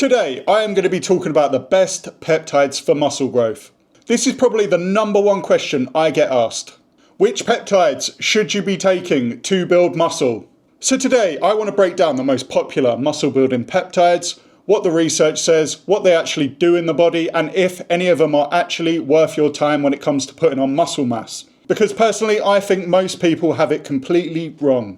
Today, I am going to be talking about the best peptides for muscle growth. This is probably the #1 question I get asked. Which peptides should you be taking to build muscle? So today, I want to break down the most popular muscle building peptides, what the research says, what they actually do in the body, and if any of them are actually worth your time when it comes to putting on muscle mass. Because personally, I think most people have it completely wrong.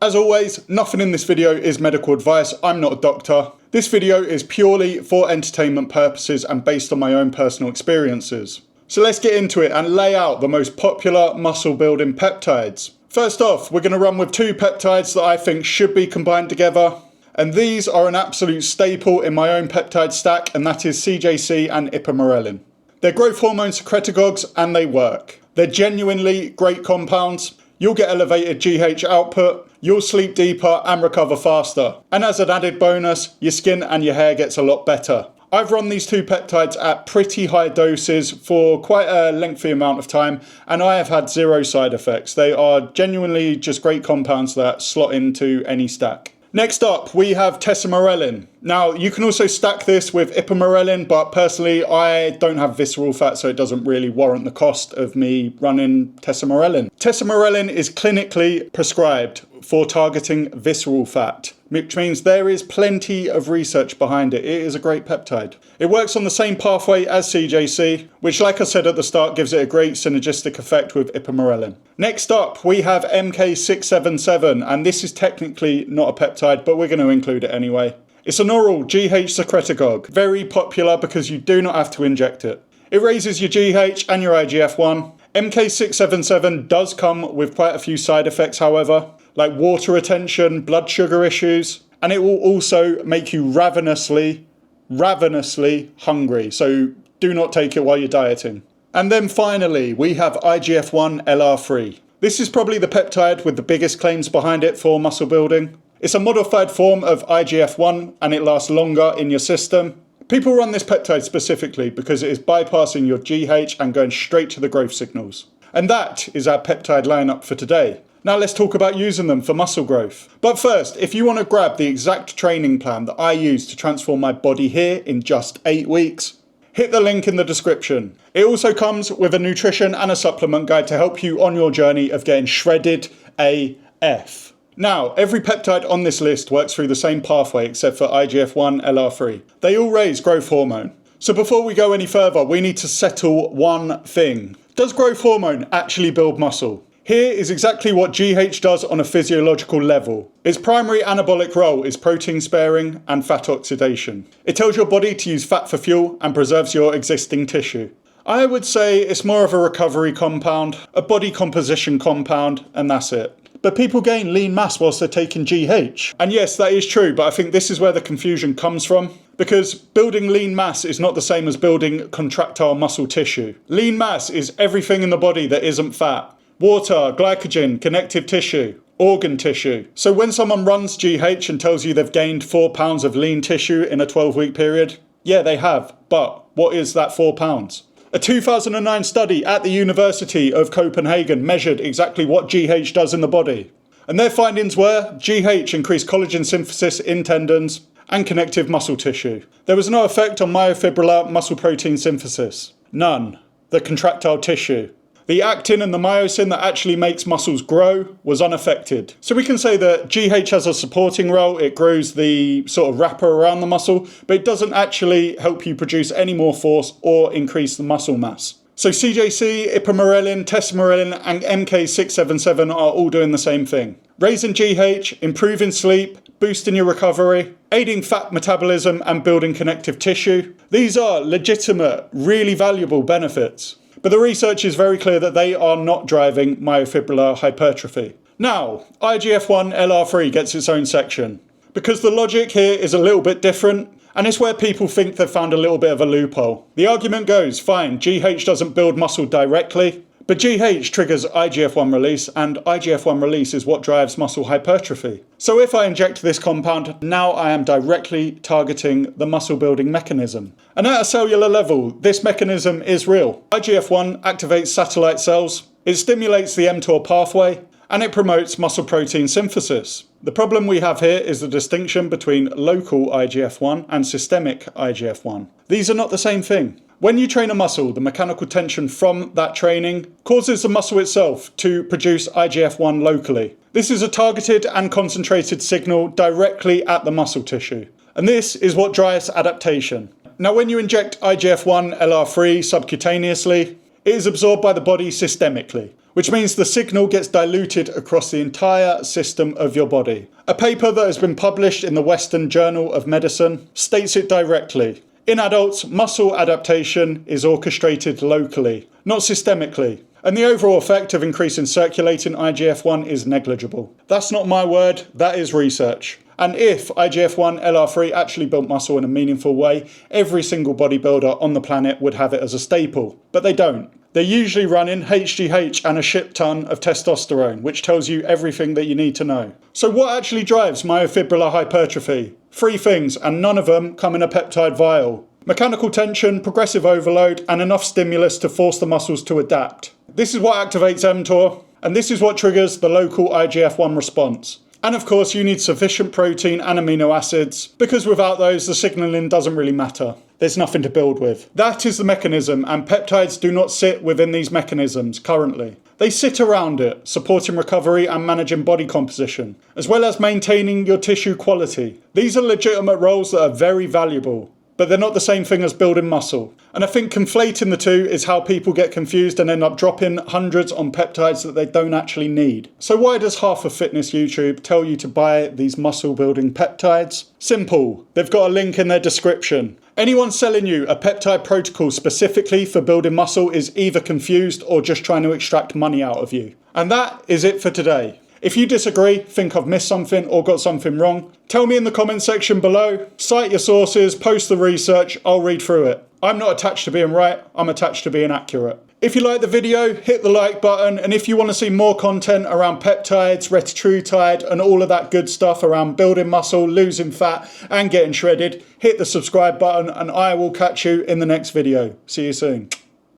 As always, nothing in this video is medical advice. I'm not a doctor. This video is purely for entertainment purposes and based on my own personal experiences. So let's get into it and lay out the most popular muscle building peptides. First off, we're going to run with two peptides that I think should be combined together. And these are an absolute staple in my own peptide stack, and that is CJC and ipamorelin. They're growth hormone secretagogues and they work. They're genuinely great compounds. You'll get elevated GH output, you'll sleep deeper and recover faster. And as an added bonus, your skin and your hair gets a lot better. I've run these two peptides at pretty high doses for quite a lengthy amount of time, and I have had zero side effects. They are genuinely just great compounds that slot into any stack. Next up, we have tesamorelin. Now, you can also stack this with ipamorelin, but personally, I don't have visceral fat, so it doesn't really warrant the cost of me running tesamorelin. Tesamorelin is clinically prescribed for targeting visceral fat, which means there is plenty of research behind it. It is a great peptide. It works on the same pathway as CJC, which, like I said at the start, gives it a great synergistic effect with ipamorelin. Next up, we have MK677, and this is technically not a peptide, but we're going to include it anyway. It's an oral GH secretagogue, very popular because you do not have to inject it. It raises your GH and your IGF-1. MK677 does come with quite a few side effects, however, like water retention, blood sugar issues, and it will also make you ravenously hungry, so do not take it while you're dieting. And then finally, we have IGF-1 LR3. This is probably the peptide with the biggest claims behind it for muscle building. It's a modified form of IGF-1 and it lasts longer in your system. People run this peptide specifically because it is bypassing your GH and going straight to the growth signals. And that is our peptide lineup for today. Now let's talk about using them for muscle growth. But first, if you want to grab the exact training plan that I use to transform my body here in just 8 weeks, hit the link in the description. It also comes with a nutrition and a supplement guide to help you on your journey of getting shredded AF. Now, every peptide on this list works through the same pathway except for IGF-1 LR3. They all raise growth hormone. So before we go any further, we need to settle one thing. Does growth hormone actually build muscle? Here is exactly what GH does on a physiological level. Its primary anabolic role is protein sparing and fat oxidation. It tells your body to use fat for fuel and preserves your existing tissue. I would say it's more of a recovery compound, a body composition compound, and that's it. But people gain lean mass whilst they're taking GH. And yes, that is true, but I think this is where the confusion comes from. Because building lean mass is not the same as building contractile muscle tissue. Lean mass is everything in the body that isn't fat. Water, glycogen, connective tissue, organ tissue. So when someone runs GH and tells you they've gained 4 pounds of lean tissue in a 12-week period, yeah, they have. But what is that 4 pounds? A 2009 study at the University of Copenhagen measured exactly what GH does in the body. And their findings were GH increased collagen synthesis in tendons and connective muscle tissue. There was no effect on myofibrillar muscle protein synthesis. None. The contractile tissue. The actin and the myosin that actually makes muscles grow was unaffected. So we can say that GH has a supporting role. It grows the sort of wrapper around the muscle, but it doesn't actually help you produce any more force or increase the muscle mass. So CJC, ipamorelin, tesamorelin, and MK677 are all doing the same thing. Raising GH, improving sleep, boosting your recovery, aiding fat metabolism and building connective tissue. These are legitimate, really valuable benefits. But the research is very clear that they are not driving myofibrillar hypertrophy. Now, IGF-1 LR3 gets its own section. Because the logic here is a little bit different, and it's where people think they've found a little bit of a loophole. The argument goes, fine, GH doesn't build muscle directly, but GH triggers IGF-1 release, and IGF-1 release is what drives muscle hypertrophy. So if I inject this compound, now I am directly targeting the muscle building mechanism. And at a cellular level, this mechanism is real. IGF-1 activates satellite cells, it stimulates the mTOR pathway, and it promotes muscle protein synthesis. The problem we have here is the distinction between local IGF-1 and systemic IGF-1. These are not the same thing. When you train a muscle, the mechanical tension from that training causes the muscle itself to produce IGF-1 locally. This is a targeted and concentrated signal directly at the muscle tissue. And this is what drives adaptation. Now, when you inject IGF-1 LR3 subcutaneously, it is absorbed by the body systemically, which means the signal gets diluted across the entire system of your body. A paper that has been published in the Western Journal of Medicine states it directly. In adults, muscle adaptation is orchestrated locally, not systemically, and the overall effect of increasing circulating IGF-1 is negligible. That's not my word, that is research. And if IGF-1 LR3 actually built muscle in a meaningful way, every single bodybuilder on the planet would have it as a staple. But they don't. They're usually running HGH and a shit ton of testosterone, which tells you everything that you need to know. So what actually drives myofibrillar hypertrophy? 3 things, and none of them come in a peptide vial. Mechanical tension, progressive overload, and enough stimulus to force the muscles to adapt. This is what activates mTOR, and this is what triggers the local IGF-1 response. And of course, you need sufficient protein and amino acids, because without those, the signaling doesn't really matter. There's nothing to build with. That is the mechanism, and peptides do not sit within these mechanisms currently. They sit around it, supporting recovery and managing body composition, as well as maintaining your tissue quality. These are legitimate roles that are very valuable, but they're not the same thing as building muscle. And I think conflating the two is how people get confused and end up dropping hundreds on peptides that they don't actually need. So why does half of fitness YouTube tell you to buy these muscle building peptides? Simple. They've got a link in their description. Anyone selling you a peptide protocol specifically for building muscle is either confused or just trying to extract money out of you. And that is it for today. If you disagree, think I've missed something or got something wrong, tell me in the comment section below, cite your sources, post the research, I'll read through it. I'm not attached to being right, I'm attached to being accurate. If you like the video, hit the like button, and if you want to see more content around peptides, retatrutide, and all of that good stuff around building muscle, losing fat, and getting shredded, hit the subscribe button, and I will catch you in the next video. See you soon.